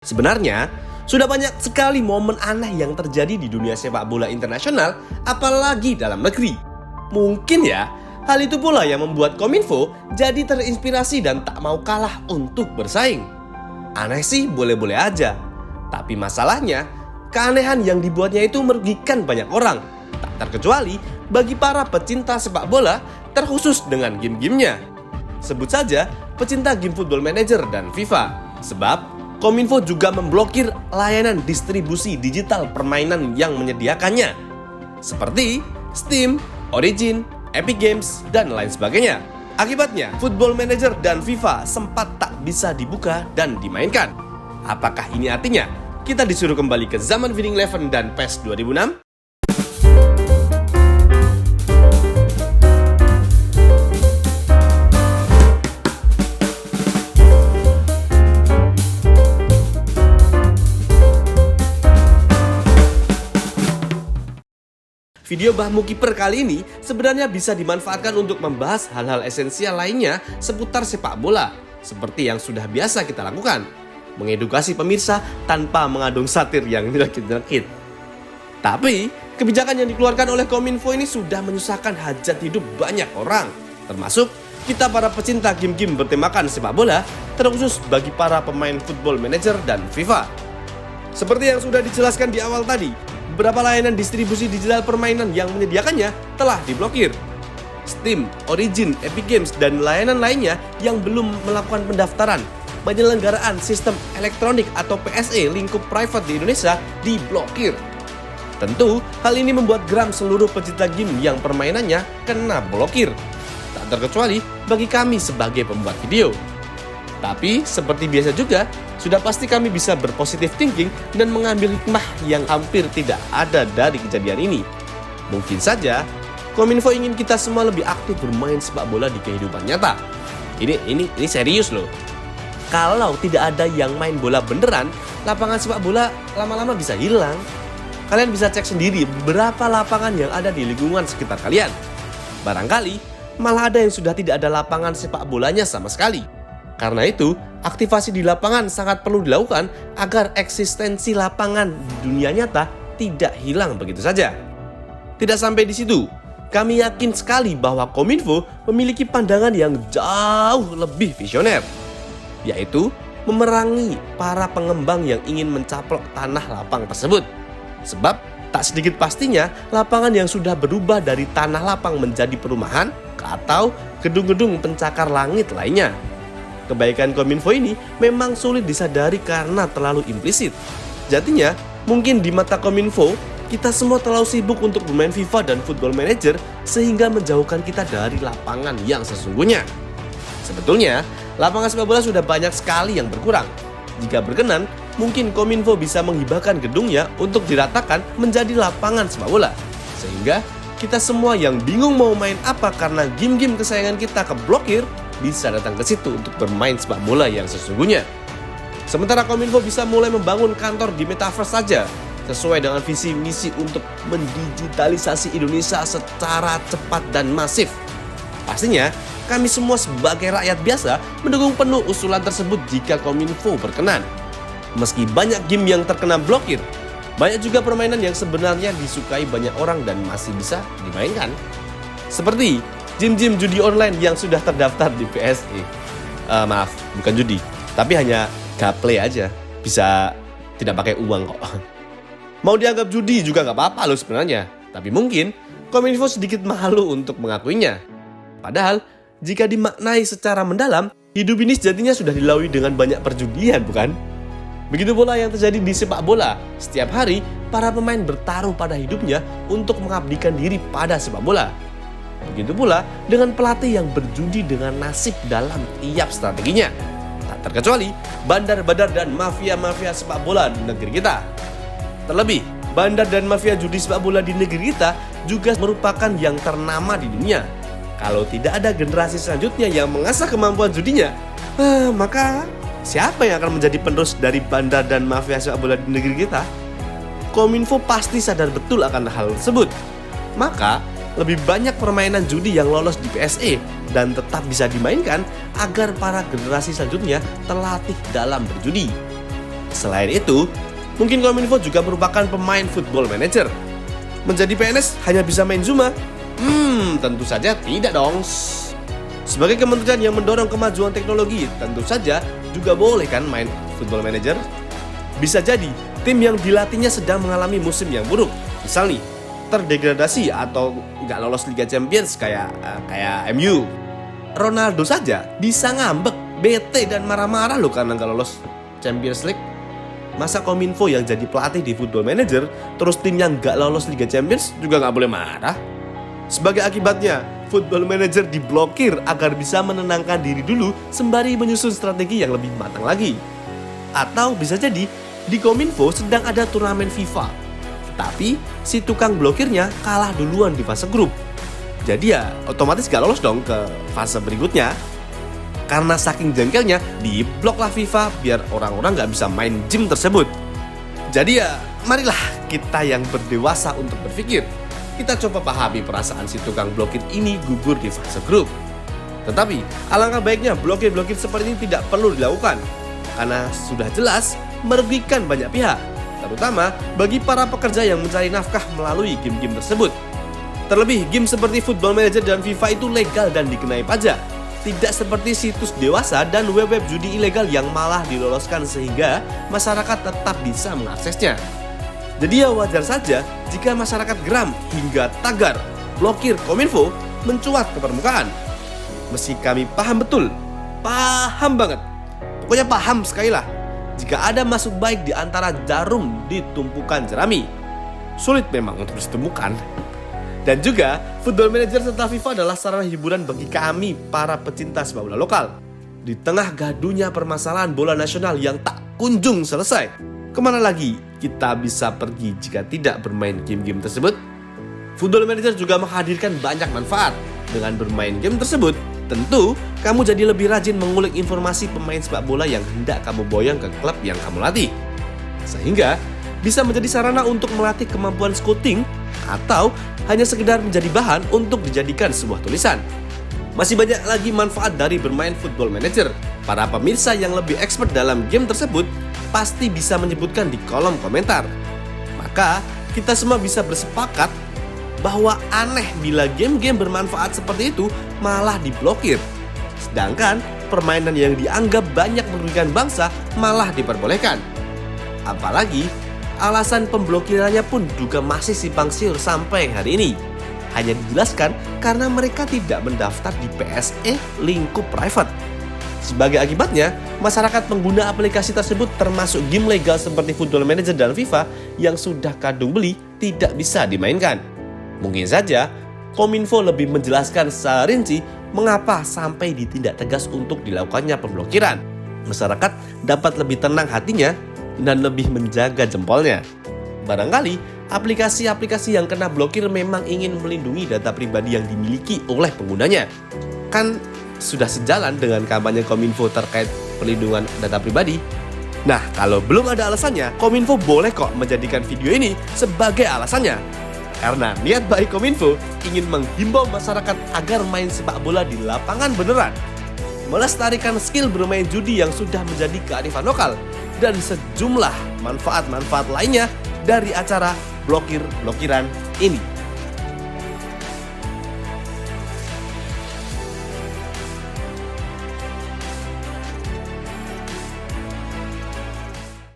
Sebenarnya, sudah banyak sekali momen aneh yang terjadi di dunia sepak bola internasional, apalagi dalam negeri. Mungkin ya, hal itu pula yang membuat Kominfo jadi terinspirasi dan tak mau kalah untuk bersaing. Aneh sih boleh-boleh aja, tapi masalahnya, keanehan yang dibuatnya itu merugikan banyak orang, tak terkecuali bagi para pecinta sepak bola, terkhusus dengan game-gamenya. Sebut saja pecinta game Football Manager dan FIFA, sebab Kominfo juga memblokir layanan distribusi digital permainan yang menyediakannya, seperti Steam, Origin, Epic Games, dan lain sebagainya. Akibatnya, Football Manager dan FIFA sempat tak bisa dibuka dan dimainkan. Apakah ini artinya kita disuruh kembali ke zaman Winning Eleven dan PES 2006? Video Bahmu Kiper kali ini sebenarnya bisa dimanfaatkan untuk membahas hal-hal esensial lainnya seputar sepak bola, seperti yang sudah biasa kita lakukan, mengedukasi pemirsa tanpa mengandung satir yang nyelekit-nyelekit. Tapi, kebijakan yang dikeluarkan oleh Kominfo ini sudah menyusahkan hajat hidup banyak orang, termasuk kita para pecinta game-game bertemakan sepak bola, terkhusus bagi para pemain Football Manager dan FIFA. Seperti yang sudah dijelaskan di awal tadi, beberapa layanan distribusi digital permainan yang menyediakannya telah diblokir. Steam, Origin, Epic Games, dan layanan lainnya yang belum melakukan pendaftaran penyelenggaraan sistem elektronik atau PSE lingkup private di Indonesia diblokir. Tentu, hal ini membuat geram seluruh pecinta game yang permainannya kena blokir. Tak terkecuali bagi kami sebagai pembuat video. Tapi, seperti biasa juga, sudah pasti kami bisa berpositif thinking dan mengambil hikmah yang hampir tidak ada dari kejadian ini. Mungkin saja, Kominfo ingin kita semua lebih aktif bermain sepak bola di kehidupan nyata. Ini serius loh. Kalau tidak ada yang main bola beneran, lapangan sepak bola lama-lama bisa hilang. Kalian bisa cek sendiri beberapa lapangan yang ada di lingkungan sekitar kalian. Barangkali, malah ada yang sudah tidak ada lapangan sepak bolanya sama sekali. Karena itu, aktivasi di lapangan sangat perlu dilakukan agar eksistensi lapangan di dunia nyata tidak hilang begitu saja. Tidak sampai di situ, kami yakin sekali bahwa Kominfo memiliki pandangan yang jauh lebih visioner, yaitu memerangi para pengembang yang ingin mencaplok tanah lapang tersebut. Sebab, tak sedikit pastinya lapangan yang sudah berubah dari tanah lapang menjadi perumahan atau gedung-gedung pencakar langit lainnya. Kebaikan Kominfo ini memang sulit disadari karena terlalu implisit. Jadinya, mungkin di mata Kominfo, kita semua terlalu sibuk untuk bermain FIFA dan Football Manager sehingga menjauhkan kita dari lapangan yang sesungguhnya. Sebetulnya, lapangan sepak bola sudah banyak sekali yang berkurang. Jika berkenan, mungkin Kominfo bisa menghibahkan gedungnya untuk diratakan menjadi lapangan sepak bola. Sehingga, kita semua yang bingung mau main apa karena game-game kesayangan kita keblokir, bisa datang ke situ untuk bermain sepak bola yang sesungguhnya. Sementara Kominfo bisa mulai membangun kantor di Metaverse saja, sesuai dengan visi misi untuk mendigitalisasi Indonesia secara cepat dan masif. Pastinya, kami semua sebagai rakyat biasa mendukung penuh usulan tersebut jika Kominfo berkenan. Meski banyak game yang terkena blokir, banyak juga permainan yang sebenarnya disukai banyak orang dan masih bisa dimainkan. Seperti game-game judi online yang sudah terdaftar di PSE. Maaf, bukan judi, tapi hanya gaplay aja. Bisa tidak pakai uang kok. Mau dianggap judi juga nggak apa-apa loh sebenarnya. Tapi mungkin Kominfo sedikit malu untuk mengakuinya. Padahal, jika dimaknai secara mendalam, hidup ini sejatinya sudah dilalui dengan banyak perjudian, bukan? Begitu pula yang terjadi di sepak bola. Setiap hari, para pemain bertaruh pada hidupnya untuk mengabdikan diri pada sepak bola. Begitu pula dengan pelatih yang berjudi dengan nasib dalam tiap strateginya. Tak terkecuali bandar-bandar dan mafia-mafia sepak bola di negeri kita. Terlebih, bandar dan mafia judi sepak bola di negeri kita juga merupakan yang ternama di dunia. Kalau tidak ada generasi selanjutnya yang mengasah kemampuan judinya, maka siapa yang akan menjadi penerus dari bandar dan mafia sepak bola di negeri kita? Kominfo pasti sadar betul akan hal tersebut. Maka, lebih banyak permainan judi yang lolos di PSE dan tetap bisa dimainkan agar para generasi selanjutnya terlatih dalam berjudi. Selain itu, mungkin Kominfo juga merupakan pemain Football Manager. Menjadi PNS hanya bisa main Zuma? Tentu saja tidak dong. Sebagai kementerian yang mendorong kemajuan teknologi, tentu saja juga boleh kan main Football Manager? Bisa jadi tim yang dilatihnya sedang mengalami musim yang buruk. Misal nih, terdegradasi atau nggak lolos Liga Champions kayak MU. Ronaldo saja bisa ngambek, bete dan marah-marah loh karena nggak lolos Champions League. Masa Kominfo yang jadi pelatih di Football Manager terus tim yang nggak lolos Liga Champions juga nggak boleh marah? Sebagai akibatnya, Football Manager diblokir agar bisa menenangkan diri dulu sembari menyusun strategi yang lebih matang lagi. Atau bisa jadi di Kominfo sedang ada turnamen FIFA, tapi si tukang blokirnya kalah duluan di fase grup. Jadi ya otomatis gak lolos dong ke fase berikutnya. Karena saking jengkelnya, dibloklah FIFA biar orang-orang gak bisa main game tersebut. Jadi ya marilah kita yang berdewasa untuk berpikir. Kita coba pahami perasaan si tukang blokir ini gugur di fase grup. Tetapi alangkah baiknya blokir-blokir seperti ini tidak perlu dilakukan, karena sudah jelas merugikan banyak pihak, terutama bagi para pekerja yang mencari nafkah melalui game-game tersebut. Terlebih, game seperti Football Manager dan FIFA itu legal dan dikenai pajak. Tidak seperti situs dewasa dan web-web judi ilegal yang malah diloloskan sehingga masyarakat tetap bisa mengaksesnya. Jadi ya wajar saja jika masyarakat geram hingga tagar blokir Kominfo mencuat ke permukaan. Meski kami paham betul, paham banget, pokoknya paham sekali lah, jika ada masuk baik di antara jarum di tumpukan jerami. Sulit memang untuk ditemukan. Dan juga, Football Manager serta FIFA adalah sarana hiburan bagi kami para pecinta sepak bola lokal. Di tengah gaduhnya permasalahan bola nasional yang tak kunjung selesai, kemana lagi kita bisa pergi jika tidak bermain game-game tersebut? Football Manager juga menghadirkan banyak manfaat. Dengan bermain game tersebut, tentu kamu jadi lebih rajin mengulik informasi pemain sepak bola yang hendak kamu boyong ke klub yang kamu latih. Sehingga bisa menjadi sarana untuk melatih kemampuan scouting atau hanya sekedar menjadi bahan untuk dijadikan sebuah tulisan. Masih banyak lagi manfaat dari bermain Football Manager. Para pemirsa yang lebih expert dalam game tersebut pasti bisa menyebutkan di kolom komentar. Maka kita semua bisa bersepakat bahwa aneh bila game-game bermanfaat seperti itu malah diblokir. Sedangkan permainan yang dianggap banyak merugikan bangsa malah diperbolehkan. Apalagi alasan pemblokirannya pun juga masih simpang siur sampai hari ini. Hanya dijelaskan karena mereka tidak mendaftar di PSE lingkup private. Sebagai akibatnya, masyarakat pengguna aplikasi tersebut termasuk game legal seperti Football Manager dan FIFA yang sudah kadung beli tidak bisa dimainkan. Mungkin saja Kominfo lebih menjelaskan secara rinci mengapa sampai ditindak tegas untuk dilakukannya pemblokiran. Masyarakat dapat lebih tenang hatinya dan lebih menjaga jempolnya. Barangkali aplikasi-aplikasi yang kena blokir memang ingin melindungi data pribadi yang dimiliki oleh penggunanya. Kan sudah sejalan dengan kampanye Kominfo terkait perlindungan data pribadi. Nah, kalau belum ada alasannya, Kominfo boleh kok menjadikan video ini sebagai alasannya. Karena niat baik Kominfo ingin menghimbau masyarakat agar main sepak bola di lapangan beneran, melestarikan skill bermain judi yang sudah menjadi kearifan lokal, dan sejumlah manfaat-manfaat lainnya dari acara blokir-blokiran ini.